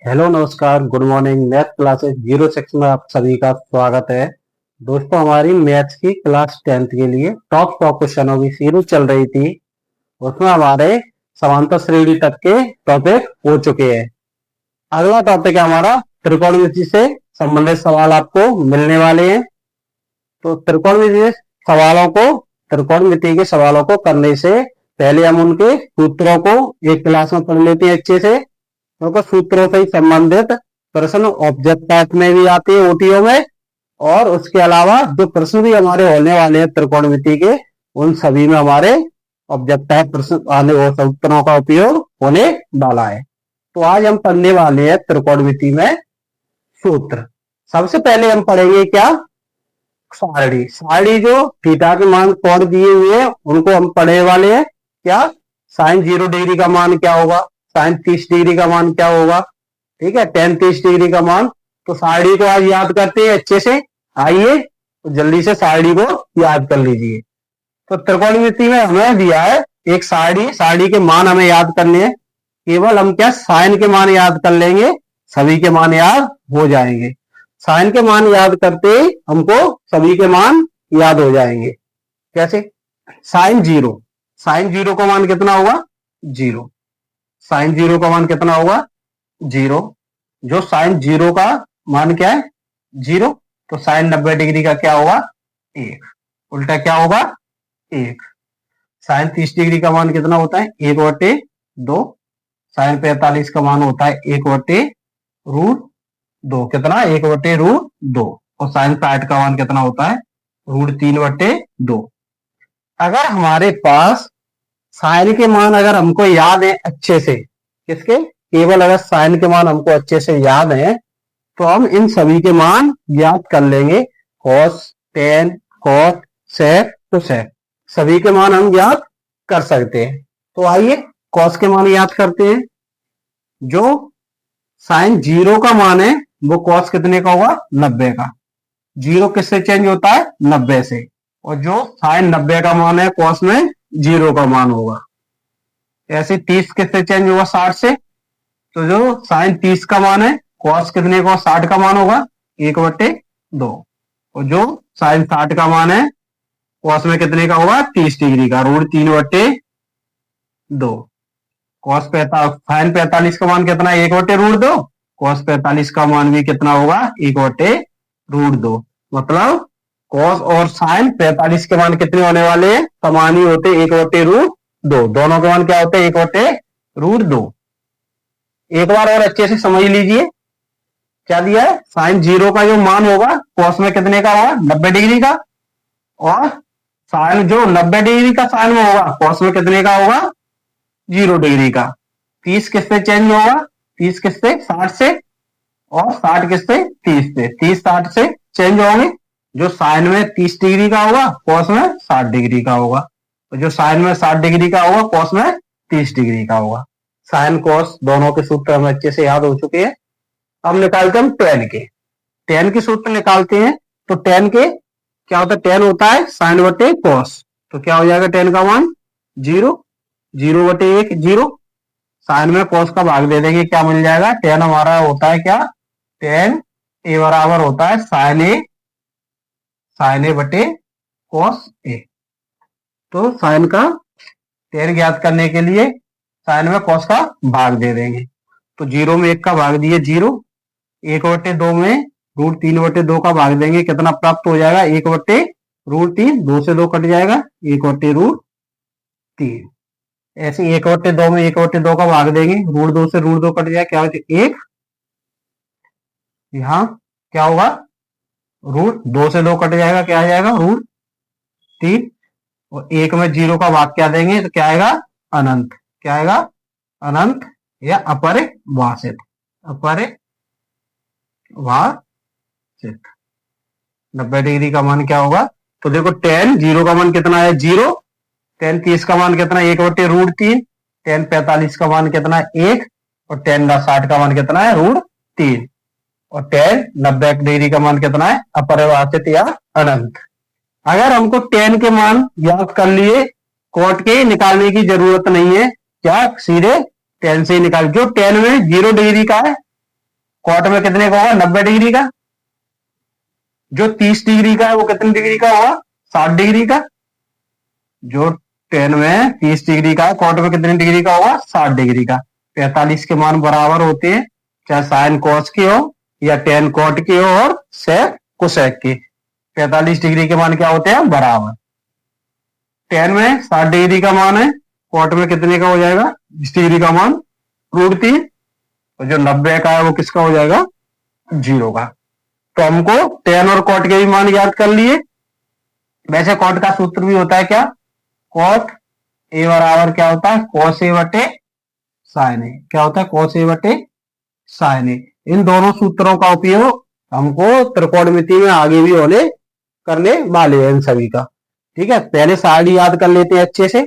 Hello नमस्कार good morning. Math classes zero section में आप सभी का स्वागत है। दोस्तों, हमारी मैथ्स की क्लास 10th के लिए टॉप क्वेश्चनों की सीरीज चल रही थी। उसमें हमारे समांतर श्रेणी तक के टॉपिक हो चुके हैं। अगला टॉपिक है हमारा त्रिकोणमिति से संबंधित सवाल आपको मिलने वाले हैं। तो त्रिकोणमिति के सवालों को करने से पहले हम उनके सूत्रों को एक क्लास में पढ़ लेते हैं अच्छे से। उनको सूत्रों से संबंधित प्रश्न ऑब्जेक्ट टाइप में भी आते हैं ओटीओ में, और उसके अलावा जो प्रश्न भी हमारे होने वाले हैं त्रिकोणमिति के, उन सभी में हमारे ऑब्जेक्ट टाइप प्रश्न आने और सूत्रों का उपयोग होने वाला है। तो आज हम पढ़ने वाले हैं त्रिकोणमिति में सूत्र। सबसे पहले हम पढ़ेंगे क्या, सारणी। सारणी जो थीटा के मान कोण दिए हुए हैं उनको हम पढ़ने वाले हैं। क्या, साइन 0 डिग्री का मान क्या होगा, साइन 30 डिग्री का मान क्या होगा, ठीक है, टेन 30 डिग्री का मान। तो सारणी को आज याद करते हैं अच्छे से। आइए तो जल्दी से सारणी को याद कर लीजिए। तो त्रिकोणमिति में हमें दिया है एक सारणी, सारणी के मान हमें याद करने हैं। केवल हम क्या साइन के मान याद कर लेंगे, सभी के मान याद हो जाएंगे। साइन के मान याद करते ही हमको सभी के मान याद हो जाएंगे। कैसे, साइन 0, साइन 0 का मान कितना होगा, 0। साइन 0 का मान कितना होगा, 0। जो साइन 0 का मान क्या है, 0। तो साइन 90 डिग्री का क्या होगा, 1। उल्टा क्या होगा, 1। साइन 30 डिग्री का मान कितना होता है, 1/2। साइन 45 का मान होता है 1/√2। कितना, 1/√2। और साइन 60 का मान कितना होता है, √3/2। अगर हमारे पास साइन के मान अगर हमको याद है अच्छे से, किसके, केवल अगर साइन के मान हमको अच्छे से याद है तो हम इन सभी के मान याद कर लेंगे। कॉस, टेन, कॉट, सेक, कोसेक, सभी के मान हम याद कर सकते हैं। तो आइए कॉस के मान याद करते हैं। जो साइन 0 का मान है वो कॉस कितने का होगा, 90 का। 0 किससे चेंज होता है, 90 से। और जो साइन 90 का मान है कॉस में 0 का मान होगा। ऐसे 30 किससे चेंज होगा, 60 से। तो जो साइन 30 का मान है कॉस कितने का, 60 का मान होगा, 1/2। और जो साइन 60 का मान है कॉस में कितने का होगा, 30 डिग्री का, √3/2। कॉस साइन 45 का मान कितना है, 1/√2। कॉस 45 का मान भी कितना होगा, 1/√2। मतलब कॉस और साइन 45 के मान कितने होने वाले हैं, समान ही होते, 1/√2। दोनों के मान क्या होते हैं, 1/√2। एक बार और अच्छे से समझ लीजिए क्या दिया है। साइन 0 का जो मान होगा कॉस में कितने का होगा, 90 डिग्री का। और साइन जो 90 डिग्री का साइन में होगा कॉस में कितने का होगा, 0 डिग्री का। 30 किससे चेंज होगा, 30 किससे, 60 से। और 60 किससे, 30 से। 30 60 से चेंज होंगे। जो साइन में 30 डिग्री का होगा कॉस में 60 डिग्री का होगा। तो जो साइन में 60 डिग्री का होगा कॉस में 30 डिग्री का होगा। साइन कॉस दोनों के सूत्र हमें अच्छे से याद हो चुके हैं। अब निकालते हैं हम टेन के। टेन के सूत्र निकालते हैं। तो टेन के क्या होता है, टेन होता है साइन बटे कॉस। तो क्या हो जाएगा, टेन का मान 0, 0/1, 0। साइन में कॉस का भाग दे देंगे, क्या मिल जाएगा, टेन हमारा होता है क्या, टेन ए बराबर होता है साइन ए बटे कॉस ए। तो साइन का टेन ज्ञात करने के लिए साइन में कॉस का भाग दे देंगे। तो 0 में 1 का भाग दिए 0, 1/2 में √3/2 का भाग देंगे, कितना प्राप्त हो जाएगा, 1/√3। 2 से 2 कट जाएगा, 1/√3। ऐसे 1/2 में 1/2 का भाग देंगे, √2 से √2 कट जाएगा, क्या होगा, 1। यहाँ क्या होगा, √2 से 2 कट जाएगा, क्या आ जाएगा, √3। और 1 में 0 का भाग क्या देंगे, तो क्या आएगा, अनंत। क्या आएगा, अनंत या अपरिभाषित। अपरिभाषित। 90 डिग्री का मान क्या होगा, तो देखो टेन 0 का मान कितना है, 0। टेन 30 का मान कितना है, 1/√3। टेन 45 का मान कितना है, 1। और टेन 60 का मान कितना है, √3। और टेन 90 डिग्री का मान कितना है, अपरिभाषित या अनंत। अगर हमको टेन के मान याद कर लिए, कोट के निकालने की जरूरत नहीं है, क्या सीधे टेन से ही निकाल। जो टेन में 0 डिग्री का है कॉट में कितने का होगा, 90 डिग्री का। जो 30 डिग्री का है वो कितने डिग्री का होगा, 60 डिग्री का। जो टेन में 30 डिग्री का है, कॉट में कितने डिग्री का होगा, 60 डिग्री का। 45 के मान बराबर होते हैं, चाहे साइन कॉस की हो या टेन कॉट की हो और सेक कोसेक की। 45 डिग्री के मान क्या होते हैं, बराबर। टेन में 60 डिग्री का मान है, कॉट में कितने का हो जाएगा, 20 डिग्री का मान √3। और जो 90 का है वो किसका हो जाएगा, 0 का। तो हमको टेन और कॉट के भी मान याद कर लिए। वैसे कॉट का सूत्र भी होता है क्या, कॉट ए बराबर क्या होता है, कॉस ए बटे साइन ए। क्या होता है, कॉस ए बटे साइन ए। इन दोनों सूत्रों का उपयोग हमको त्रिकोणमिति में आगे भी होने करने वाले हैं इन सभी का। ठीक है, पहले साइड याद कर लेते हैं अच्छे से।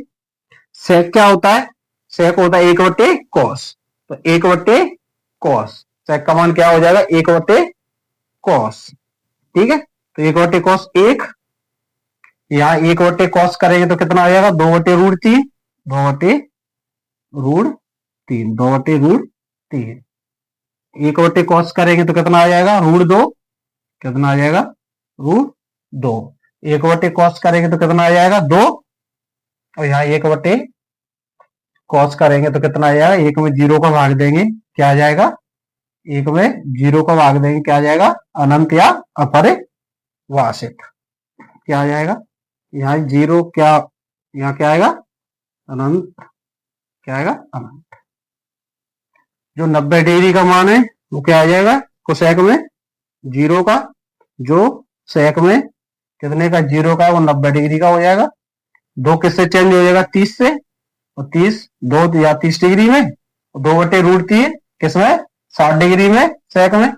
सेक क्या होता है, सेक होता है 1/cos। तो 1/cos, सेक का मान क्या हो जाएगा, 1/cos। ठीक है, तो 1/cos 1, यहाँ 1/cos करेंगे तो कितना आ जाएगा, 2/√3, 2/√3, 2/√3। 1/cos करेंगे तो कितना आ जाएगा, √2, कितना आ जाएगा, √2। 1/cos करेंगे तो कितना आ जाएगा, 2। और यहाँ 1/cos करेंगे तो कितना आ जाएगा, 1 में 0 का भाग देंगे क्या आ जाएगा, 1 में 0 का भाग देंगे क्या आ जाएगा, अनंत या अपरिभाषित। क्या आ जाएगा, यहाँ 0 क्या, यहाँ क्या आएगा, अनंत। क्या आएगा, अनंत। जो 90 डिग्री का मान है वो क्या आ जाएगा, कोसेक में 0 का। जो सेक में कितने का, 0 का, वो 90 डिग्री का हो जाएगा। 2 किससे चेंज हो जाएगा, 30 से। और 30 2 या 30 डिग्री में, 2/√3 किसमें, 60 डिग्री में, सेक में।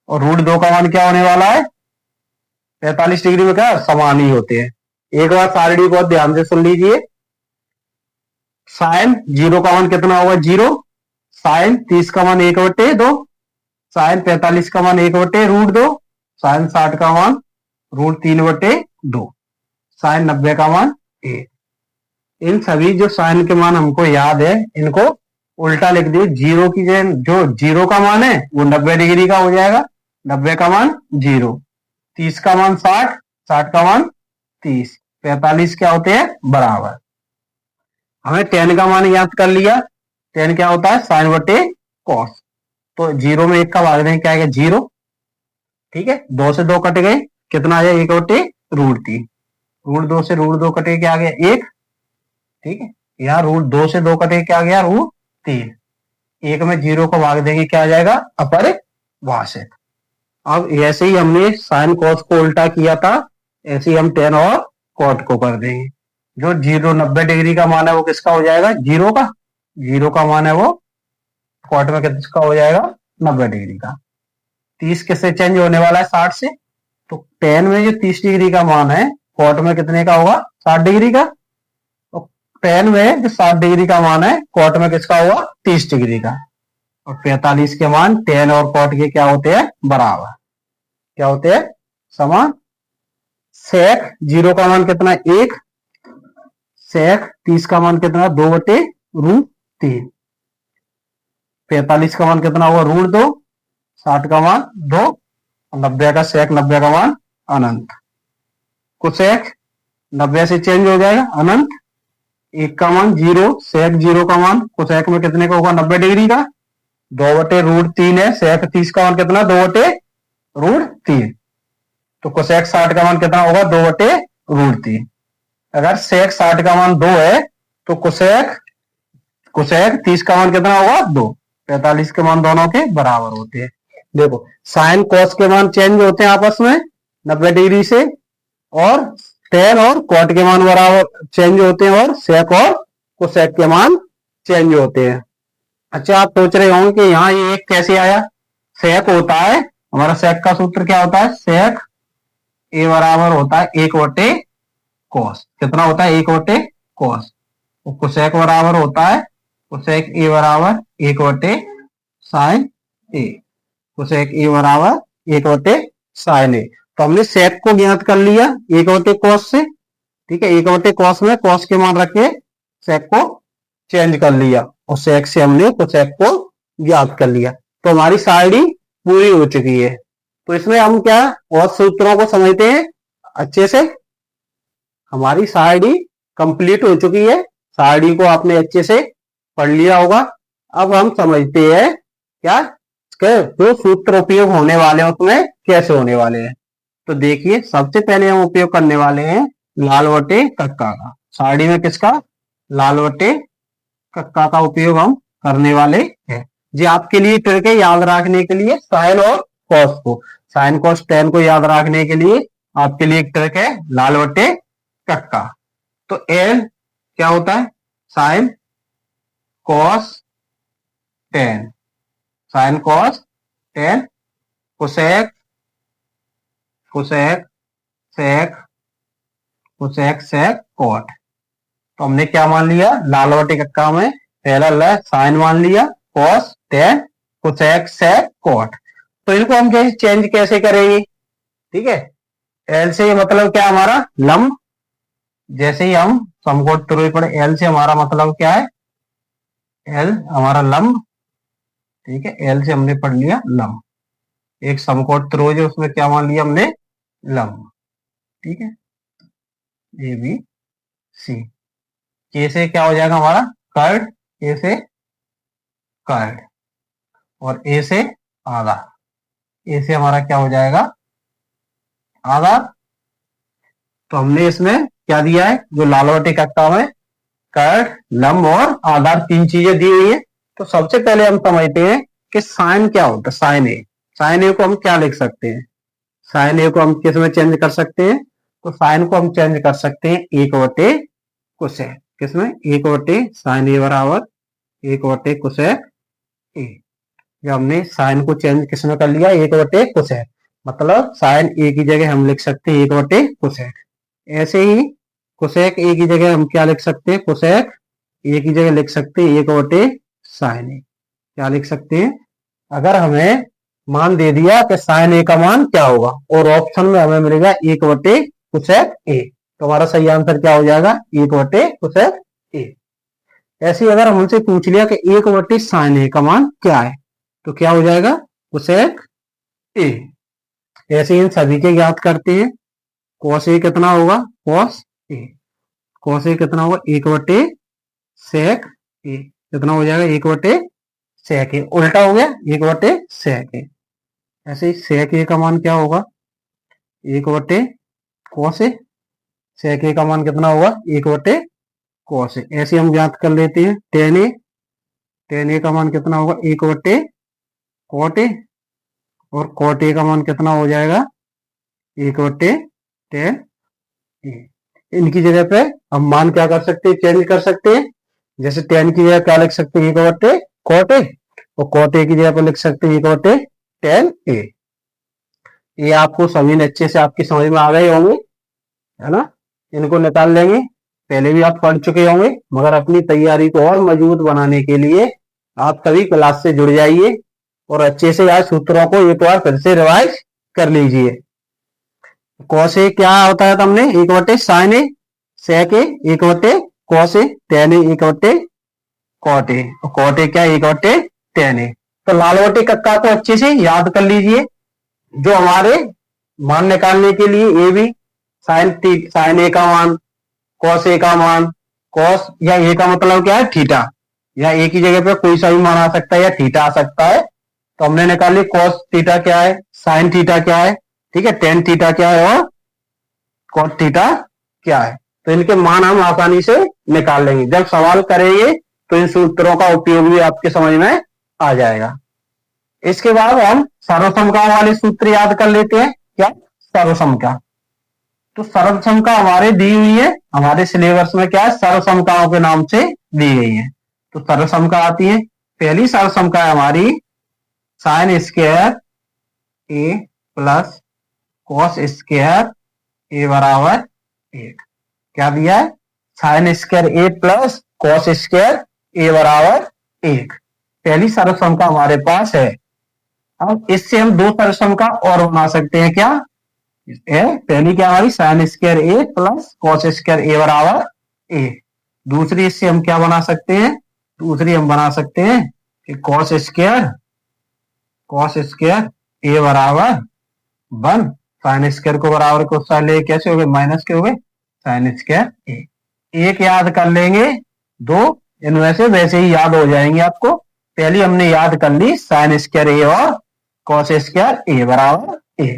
और √2 का मान क्या होने वाला है, 45 डिग्री में। क्या समान ही होते हैं। एक बार सारणी को ध्यान से सुन लीजिए। साइन 0 का मान कितना होगा, 0। साइन 30 का मान 1/2, साइन 45 का मान 1/√2, साइन 60 का मान √3/2, साइन 90 का मान 1। इन सभी जो साइन के मान हमको याद है, इनको उल्टा लिख दिए। 0 की जो 0 का मान है वो 90 डिग्री का हो जाएगा, 90 का मान 0। 30 का मान 60, 60 का मान 30, 45 क्या होते हैं, बराबर। हमें टेन का मान याद कर लिया। टेन क्या होता है, साइन बटे कॉस। तो 0 में 1 का भाग देंगे क्या आएगा, 0। ठीक है, 2 से 2 कट गए, कितना आ गया, 1/√3। √2 से √2 कटे क्या आ गया, 1। ठीक है, यहाँ √2 से 2 कटे क्या आ गया, √3। 1 में 0 को भाग देंगे क्या आ जाएगा, अपरिभाषित। अब ऐसे ही हमने साइन कॉस को उल्टा किया था, ऐसे ही हम टेन और कॉट को कर देंगे। जो 90 डिग्री का मान है वो किसका हो जाएगा, 0 का। 0 का मान है वो कॉट में किसका हो जाएगा, 90 डिग्री का। 30 किससे चेंज होने वाला है, 60 से। तो टेन में जो 30 डिग्री का मान है, कॉट में कितने का होगा, 60 डिग्री का। तो टेन में जो 60 डिग्री का मान है, कॉट में किसका होगा, 30 डिग्री का। और 45 के मान टेन और कॉट के क्या होते हैं, बराबर। क्या होते हैं, समान। सेक 0 का मान कितना, 1। सेक 30 का मान कितना, 2/√3। 45 का मान कितना होगा, √2। 60 का मान 2। 90 का सेक 90 का मान अनंत। कोसेक 90 से चेंज हो जाएगा, अनंत। 1 का मान 0, सेक 0 का मान कोसेक में कितने का होगा, 90 डिग्री का। 2/√3 है, सेक 30 का मान कितना, 2/√3। तो कोसेक 60 का मान कितना होगा, 2/√3। अगर सेक 60 का मान 2 है तो कोसेक 30 का मान कितना होगा, 2। 45 के मान दोनों के बराबर होते हैं। देखो साइन कॉस के मान चेंज होते हैं आपस में 90 डिग्री से, और टेन और कॉट के मान बराबर चेंज होते हैं, और सेक और कोसेक के मान चेंज होते हैं। अच्छा, आप सोच रहे होंगे कि यहाँ ये एक कैसे आया। सेक होता है, हमारा सेक का सूत्र क्या होता है, सेक ए बराबर होता है 1/cos। कितना होता है, 1/cos। कोसेक बराबर होता है, कोसेक ए बराबर 1/sin ए। कोसेक ए बराबर 1/sin ए। तो हमने सेक को ज्ञात कर लिया 1/cos से। ठीक है, 1/cos में cos के मान रख के सेक को चेंज कर लिया, और सेक से हमने कोसेक को ज्ञात कर लिया। तो हमारी सारणी पूरी हो चुकी है। तो इसमें हम क्या और सूत्रों को समझते हैं अच्छे से। हमारी सारणी कंप्लीट हो चुकी है, सारणी को आपने अच्छे से पढ़ लिया होगा। अब हम समझते हैं क्या जो सूत्र उपयोग होने वाले हैं उसमें कैसे होने वाले हैं। तो देखिए, सबसे पहले हम उपयोग करने वाले हैं लाल बटे कक्का का। सारणी में किसका? लाल बटे कक्का का उपयोग हम करने वाले हैं। जी आपके लिए ट्रिक है याद रखने के लिए साइन और कॉस को, साइन कॉस टेन को याद रखने के लिए आपके लिए एक ट्रिक है लाल बटे कक्का। तो एल क्या होता है? Sine cos tan, sine cos tan, cosec cosec sec, cosec sec cot. तो हमने क्या मान लिया? लाल बटे कक्का में पहला ल साइन मान लिया, cos tan, cosec sec cot. तो इनको हम चेंज कैसे करेंगे? ठीक है, एल से मतलब क्या हमारा लंब, जैसे ही हम समकोण त्रिभुज पढ़े एल से हमारा मतलब क्या है? एल हमारा लंब। ठीक है, एल से हमने पढ़ लिया लंब, एक समकोण त्रिभुज है उसमें क्या मान लिया हमने? लंब। ठीक है, ए बी सी। के से क्या हो जाएगा हमारा? कर्ड, के से कर्ड, और ए से आधा, ए से हमारा क्या हो जाएगा? आधा। तो हमने इसमें क्या दिया है? जो लाल बटे कक्का में कर्ड, लंब और आधार तीन चीजें दी हुई है। तो सबसे पहले हम समझते हैं कि साइन क्या होता है। साइन ए, साइन ए को हम क्या लिख सकते हैं? साइन ए को हम किस में चेंज कर सकते हैं? तो साइन को हम चेंज कर सकते हैं एक बटे कोसेक। किसमें? एक बटे साइन ए बराबर एक बटे कोसेक ए। जब हमने साइन को चेंज किसमें कर लिया? एक बटे कोसेक, मतलब साइन ए की जगह हम लिख सकते हैं एक बटे कोसेक। ऐसे ही कोसेक ए की जगह हम क्या लिख सकते हैं? कोसेक ए की जगह लिख सकते हैं एक बटे साइन ए। क्या लिख सकते हैं? अगर हमें मान दे दिया कि साइन ए का मान क्या होगा और ऑप्शन में हमें मिलेगा एक बटे कोसेक ए, तो हमारा सही आंसर क्या हो जाएगा? एक बटे कोसेक ए। ऐसे ही अगर हमसे पूछ लिया कि एक बटे साइन ए का मान क्या है, तो क्या हो जाएगा? कोसेक ए। ऐसे इन सभी के ज्ञात करते हैं। कॉस ए कितना होगा? कॉस ए, कॉस ए कितना होगा? एक बटे सेक ए, कितना हो जाएगा? एक बटे सेक ए। उल्टा हो गया, एक बटे सेक ए। ऐसे ही सेक ए का मान क्या होगा? एक बटे कॉस ए, सेक ए का मान कितना होगा? एक बटे कॉस ए। ऐसे हम ज्ञात कर लेते हैं टेन ए, टेन ए का मान कितना होगा? एक बटे कॉट ए, और कॉट ए का मान कितना हो जाएगा? एक बटे टेन ए। इनकी जगह पे हम मान क्या कर सकते हैं? चेंज कर सकते हैं। जैसे टेन की जगह क्या लिख सकते हैं? एक बटे कॉट ए, और कॉट ए की जगह पर लिख सकते हैं एक बटे टेन ए। ये आपको सभी ने अच्छे से आपकी समझ में आ गए होंगे, है ना? इनको निकाल लेंगे, पहले भी आप पढ़ चुके होंगे, मगर अपनी तैयारी को और मजबूत बनाने के लिए आप सभी क्लास से जुड़ जाइए और अच्छे से आज सूत्रों को एक बार फिर से रिवाइज कर लीजिए। कॉस ए क्या होता है? हमने एक बटे साइन ए, सेक ए एक बटे कॉस ए, टेन ए एक बटे कॉट ए, और कॉट ए क्या? एक बटे टेन ए। तो लाल बटे कक्का को अच्छे से याद कर लीजिए। जो हमारे मान निकालने के लिए ए बी, साइन ए का मान, कॉस ए का मान, कॉस या ए का मतलब क्या है? थीटा, या ए की जगह पे कोई सा भी मान आ सकता है या थीटा आ सकता है। तो हमने निकाली कॉस थीटा क्या है, साइन थीटा क्या है, ठीक है, टेन थीटा क्या है और कॉट थीटा क्या है। तो इनके मान हम आसानी से निकाल लेंगे। जब सवाल करेंगे तो इन सूत्रों का उपयोग भी आपके समझ में आ जाएगा। इसके बाद हम सर्वसमता वाले सूत्र याद कर लेते हैं। क्या? सर्वसमता। तो सर्वसमता हमारे दी हुई है, हमारे सिलेबस में क्या है? सर्वसमताओं के नाम से दी गई है। तो सर्वसमता आती है, पहली सर्वसमता है हमारी साइन स्क्वायर ए प्लस कॉस स्क्वायर ए बराबर एक। क्या दिया है? साइन स्क्वायर ए प्लस कॉस स्क्वायर ए बराबर एक। पहली सर्वसमता हमारे पास है। अब इससे हम दो सर्वसमता और बना सकते हैं। क्या है? पहली क्या हमारी? साइन स्क्वायर ए प्लस कॉस स्क्वायर ए बराबर ए। दूसरी इससे हम क्या बना सकते हैं? दूसरी हम बना सकते हैं कि कॉस स्क्वायर कॉस स्क्वायर ए बराबर 1 साइन स्क्वायर को बराबर को साइन ले कैसे हो गए माइनस के हो गए साइन स्क्वायर ए। एक याद कर लेंगे, दो इनमें से वैसे ही याद हो जाएंगे आपको। पहली हमने याद कर ली साइन स्क्वायर ए और कॉस स्क्वायर ए बराबर ए।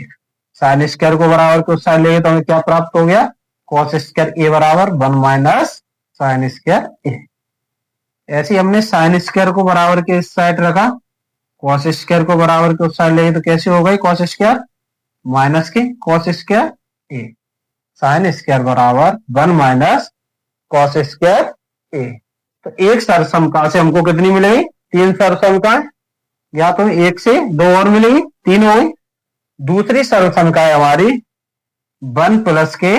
साइन स्क्वायर को बराबर को साइन लेंगे तो हमें क्या प्राप्त हो गया कॉस स्क्वायर ए बराबर 1 माइनस साइन स्क्वायर ए। ऐसे ही हमने साइन स्क्वायर को बराबर के इस साइड रखा, कॉस स्क्वायर को बराबर के उस साइड लेंगे तो कैसे हो गई कॉस स्क्वायर माइनस के कॉस स्क्वायर ए। साइन स्क्वायर बराबर 1 माइनस कॉस स्क्वायर ए। तो एक सरसमका से हमको कितनी मिलेगी 3 सरसमका, या तो एक से 2 और मिलेगी 3 हो गई। दूसरी सरसमका है हमारी 1 प्लस के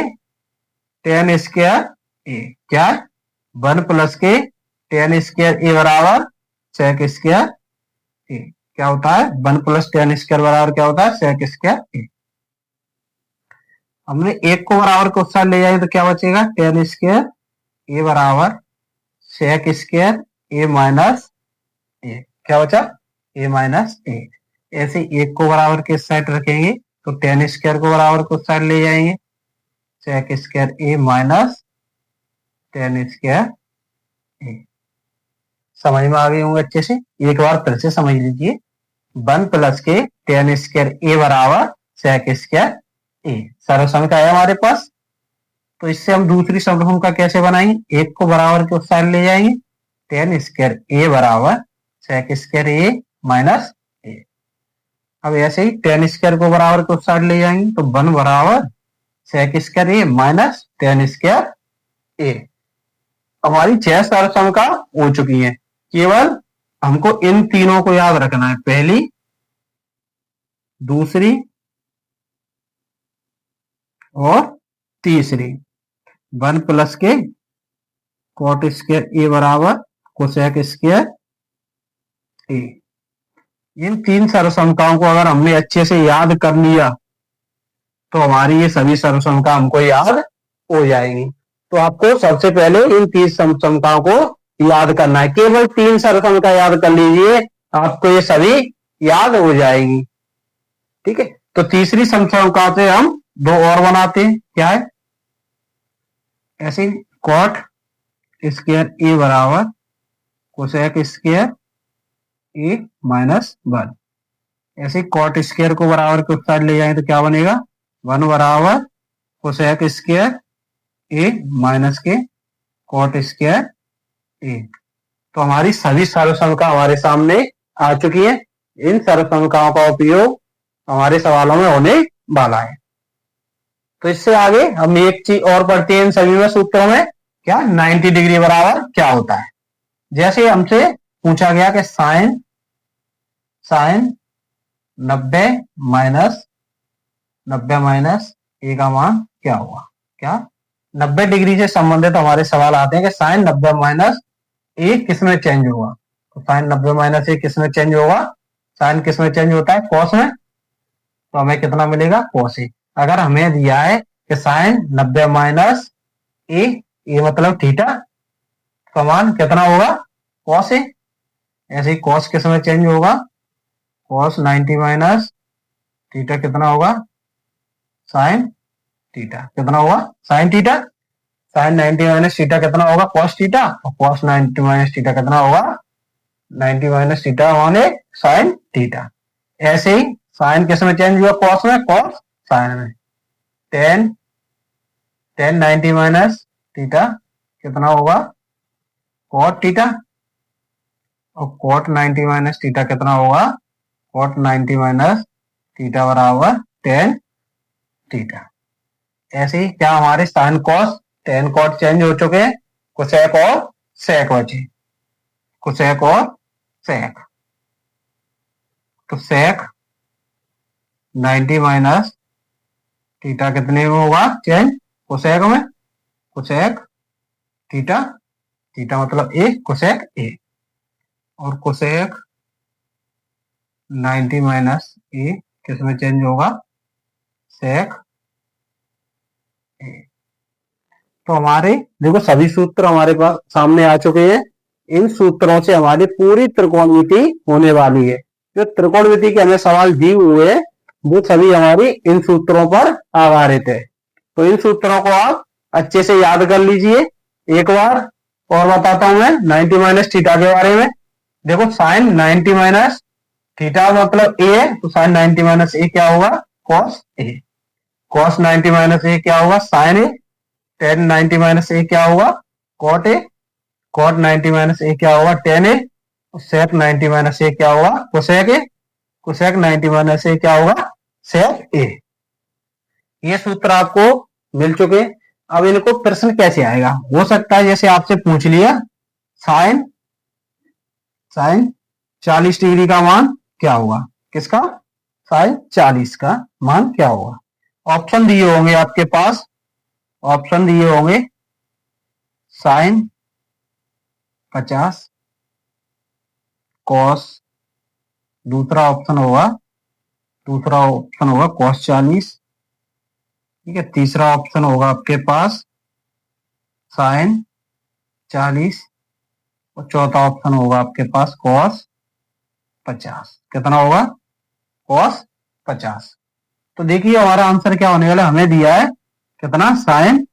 टेन स्क्वायर ए। क्या 1 प्लस के टेन स्क्वायर ए बराबर सेक स्क्वायर ए। क्या होता है 1 प्लस टेन स्क्वायर बराबर क्या होता है सेक स्क्वायर ए। हमने एक को बराबर को साथ ले जाए तो क्या बचेगा टेन स्क्वायर ए बराबर सेक स्क्वायर ए माइनस ए। क्या बचा ए माइनस ए। ऐसे एक को बराबर के साइड रखेंगे तो टेन स्क्वायर को बराबर को साइड ले जाएंगे सेक स्क्वायर ए माइनस टेन स्क्वायर ए। समझ में आ गए होंगे अच्छे से, एक बार फिर से समझ लीजिए 1 प्लस के टेन स्क्वायर ए बराबर सेक स्क्वायर ए सर्वसंख्या है हमारे पास। तो इससे हम दूसरी सर्वसंख्या कैसे बनाएंगे, एक को बराबर के उस साइड ले जाएंगे टेन स्क्वायर ए बराबर सेक स्क्वायर ए माइनस ए। अब ऐसे ही टेन स्क्वायर को बराबर के उस साइड ले जाएंगे तो 1 बराबर सेक स्क्वायर ए माइनस टेन स्क्वायर ए। हमारी 6 सर्वसंख्या हो चुकी है, केवल हमको इन तीनों को याद रखना है, पहली दूसरी और तीसरी। 1 प्लस के कॉट स्क्वायर ए बराबर कोसेक स्क्वायर ए। इन 3 सर्वसंख्याओं को अगर हमने अच्छे से याद कर लिया तो हमारी ये सभी सर्वसंख्या हमको याद हो जाएंगी। तो आपको सबसे पहले इन 3 सर्वसंख्याओं को याद करना है, केवल 3 सर्वसंख्या याद कर लीजिए आपको ये सभी याद हो जाएगी। ठीक है, तो तीसरी संख्या से हम 2 और बनाते हैं, क्या है ऐसे कॉट स्क्वायर ए बराबर कोसेक स्क्वायर ए माइनस 1। ऐसे कॉट स्क्वायर को बराबर के उस साइड ले जाएंगे तो क्या बनेगा 1 बराबर कोसेक स्क्वायर ए माइनस के कॉट स्क्वायर ए। तो हमारी सभी सर्वसंख्या हमारे सामने आ चुकी है। इन सर्वसंख्याओं का उपयोग हमारे सवालों में होने वाला है। तो इससे आगे हम एक चीज और पढ़ते हैं इन सभी में सूत्रों में, क्या 90 डिग्री बराबर क्या होता है। जैसे हमसे पूछा गया कि साइन 90 माइनस ए का मान क्या होगा। क्या 90 डिग्री से संबंधित हमारे सवाल आते हैं कि साइन 90 माइनस ए किसमें चेंज होगा। तो साइन 90 माइनस ए किसमें चेंज होगा, साइन किसमें चेंज होता है कॉस में। तो हमें कितना मिलेगा कॉस ए। अगर हमें दिया है कि साइन 90 माइनस ए मतलब थीटा का मान कितना होगा कॉस ए। ऐसे ही कॉस किसमें चेंज होगा कॉस 90 माइनस थीटा कितना होगा साइन थीटा कितना होगा sine theta. Sine 90 minus theta कितना होगा कॉस थीटा, और कॉस 90 माइनस थीटा कितना होगा 90 माइनस थीटा माने साइन थीटा। ऐसे ही साइन किस में चेंज हुआ कॉस में, कॉस साइन में। टेन 90 माइनस थीटा कितना होगा कॉट थीटा, और कॉट 90 माइनस थीटा कितना होगा कॉट 90 माइनस थीटा बराबर टेन थीटा। ऐसे ही क्या हमारे sine cos tan cot change हो चुके हैं, कोसेक और सेक बचे, कोसेक और सेक। तो सेक 90 माइनस थीटा कितने में होगा चेंज कोसेक में, कोसेक थीटा, थीटा मतलब ए कोसेक ए, और कोसेक 90 माइनस ए किस में चेंज होगा सेक ए। तो हमारे देखो सभी सूत्र हमारे पास सामने आ चुके हैं। इन सूत्रों से हमारी पूरी त्रिकोणमिति होने वाली है। जो त्रिकोणमिति के हमें सवाल दिए हुए हैं वो सभी हमारी इन सूत्रों पर आधारित है। तो इन सूत्रों को आप अच्छे से याद कर लीजिए। एक बार और बताता हूं मैं 90 माइनस थीटा के बारे में। देखो साइन 90 माइनस थीटा मतलब ए है, तो साइन 90 माइनस ए क्या होगा, कॉस ए। कॉस 90 माइनस ए क्या होगा, साइन ए। टेन 90 माइनस ए क्या होगा, कॉट ए। कॉट 90 माइनस ए क्या होगा, टेन ए। सेक 90 माइनस ए क्या होगा, कोसेक ए। कोसेक 90 माइनस ए क्या होगा, सेक ए। ये सूत्र आपको मिल चुके। अब इनको प्रश्न कैसे आएगा, हो सकता है जैसे आपसे पूछ लिया साइन साइन 40 डिग्री का मान क्या होगा, किसका, साइन 40 का मान क्या होगा। ऑप्शन दिए होंगे आपके पास, ऑप्शन दिए होंगे साइन 50 कॉस, दूसरा ऑप्शन होगा कॉस 40, ठीक है। तीसरा ऑप्शन होगा आपके पास साइन 40 और चौथा ऑप्शन होगा आपके पास कॉस 50। कितना होगा, कॉस 50। तो देखिए हमारा आंसर क्या होने वाला है, हमें दिया है कितना, साइन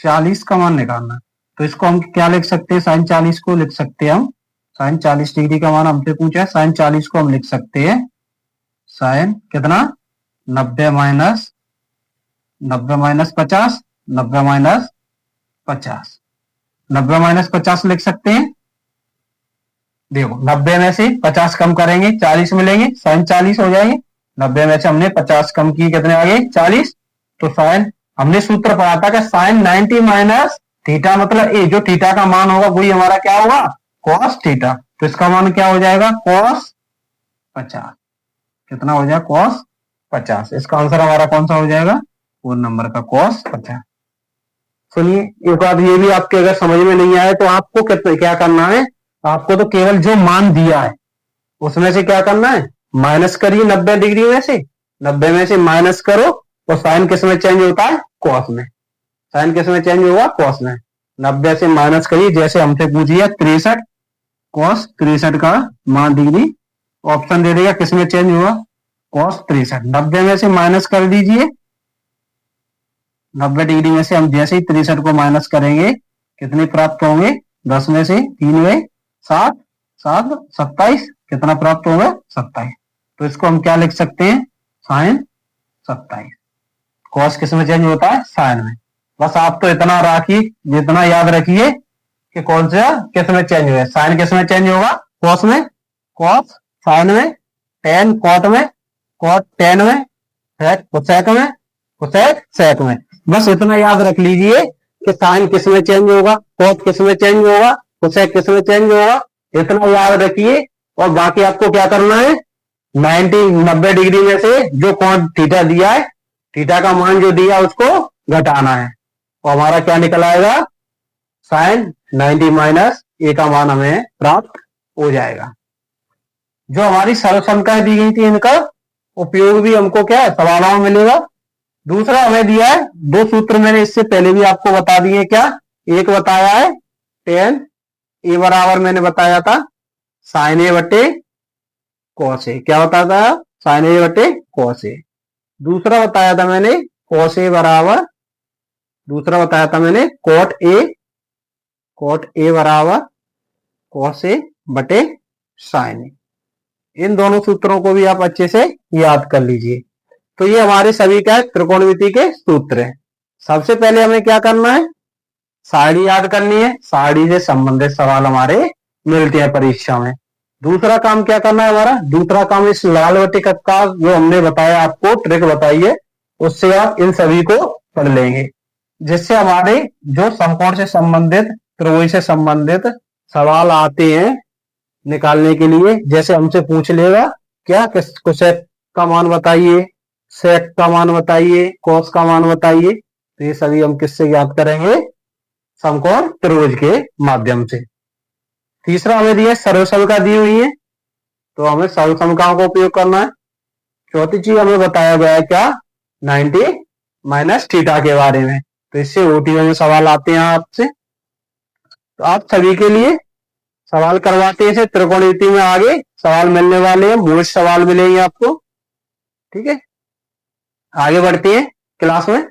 40 का मान निकालना। तो इसको हम क्या लिख सकते हैं, साइन 40 को लिख सकते हैं हम, साइन 40 डिग्री का मान हमसे पूछा है, साइन 40 को हम लिख सकते हैं साइन कितना, 90 माइनस 50, 90 माइनस 50, 90 माइनस 50 लिख सकते हैं। देखो 90 में से 50 कम करेंगे 40 मिलेंगे, साइन 40 हो जाएंगे। 90 में से हमने 50 कम की, कितने आ गए, 40। तो साइन, हमने सूत्र पढ़ा था कि साइन 90 माइनस थीटा मतलब ए, जो थीटा का मान होगा वही हमारा क्या होगा, कॉस थीटा। तो इसका मान क्या हो जाएगा, कॉस 50। कितना हो जाएगा, कॉस 50। इसका आंसर हमारा कौन सा हो जाएगा, 4 नंबर का कॉस 50। सुनिए एक बात ये भी आपके अगर समझ में नहीं आए तो आपको क्या करना है, आपको तो केवल जो मान दिया है उसमें से क्या करना है, माइनस करिए 90 डिग्री में से, 90 में से माइनस करो तो साइन किस में चेंज होता है, कॉस में। साइन किस में चेंज होगा, कॉस में। 90 से माइनस करिए, जैसे हमसे पूछिए 63 कॉस 63 का मान डिग्री, ऑप्शन दे देगा किस में चेंज हुआ, कॉस 63। 90 में से माइनस कर दीजिए, 90 डिग्री में से हम जैसे ही 63 को माइनस करेंगे कितने प्राप्त होंगे, 10 में से 3 गए 7, 7 27, कितना प्राप्त होगा, 27। तो इसको हम क्या लिख सकते हैं, साइन 27। कॉस किस में चेंज होता है, साइन में। बस आप तो इतना रखिए, जितना याद रखिए कि कौन सा किस में चेंज हुआ, साइन किस में चेंज होगा, कॉस में, कॉस साइन में, टेन कॉट में, कॉट टेन में, कोसेक में, कोसेक सेक में। बस इतना याद रख लीजिए कि साइन किस में चेंज होगा, कॉस किस में चेंज होगा, कोसेक किस में चेंज होगा, इतना याद रखिए। और बाकी आपको क्या करना है, 90 डिग्री में से जो कॉट थीटा दिया है, थीटा का मान जो दिया उसको घटाना है, और हमारा क्या निकल आएगा, साइन 90 माइनस ए का मान हमें प्राप्त हो जाएगा। जो हमारी सरल संख्याएं दी गई थी इनका उपयोग भी हमको क्या है, सवालों में मिलेगा। दूसरा हमें दिया है, दो सूत्र मैंने इससे पहले भी आपको बता दिए, क्या, एक बताया है टेन ए बराबर मैंने बताया था साइन ए बटे कॉस ए, क्या बताया था, साइन ए बटे कॉस ए। दूसरा बताया था मैंने कॉस ए बराबर, दूसरा बताया था मैंने कॉट ए बराबर कॉस ए बटे साइन ए। इन दोनों सूत्रों को भी आप अच्छे से याद कर लीजिए। तो ये हमारे सभी का त्रिकोणमिति के सूत्र हैं। सबसे पहले हमें क्या करना है, सारणी याद करनी है, सारणी से संबंधित सवाल हमारे मिलते हैं परीक्षा में। दूसरा काम क्या करना है हमारा, दूसरा काम इस लाल बटे का जो हमने बताया आपको ट्रिक बताई है, उससे आप इन सभी को पढ़ लेंगे, जिससे हमारे जो समकोण से संबंधित, त्रिभुज से संबंधित सवाल आते हैं निकालने के लिए, जैसे हमसे पूछ लेगा क्या, कोसेक का मान बताइए, सेक का मान बताइए, कॉस का मान बताइए, तो ये सभी हम किससे याद करेंगे, समकोण त्रिभुज के माध्यम से। तीसरा हमें दिया सर्वसंख्या दी हुई है, तो हमें सर्वसंख्याओं का उपयोग करना है। चौथी चीज हमें बताया गया है क्या, 90 माइनस थीटा के बारे में, तो इससे ओटीओ में सवाल आते हैं आपसे। तो आप सभी के लिए सवाल करवाते हैं त्रिकोणमिति में आगे सवाल मिलने वाले हैं, मोस्ट सवाल मिलेंगे आपको। ठीक है, आगे बढ़ते हैं क्लास में।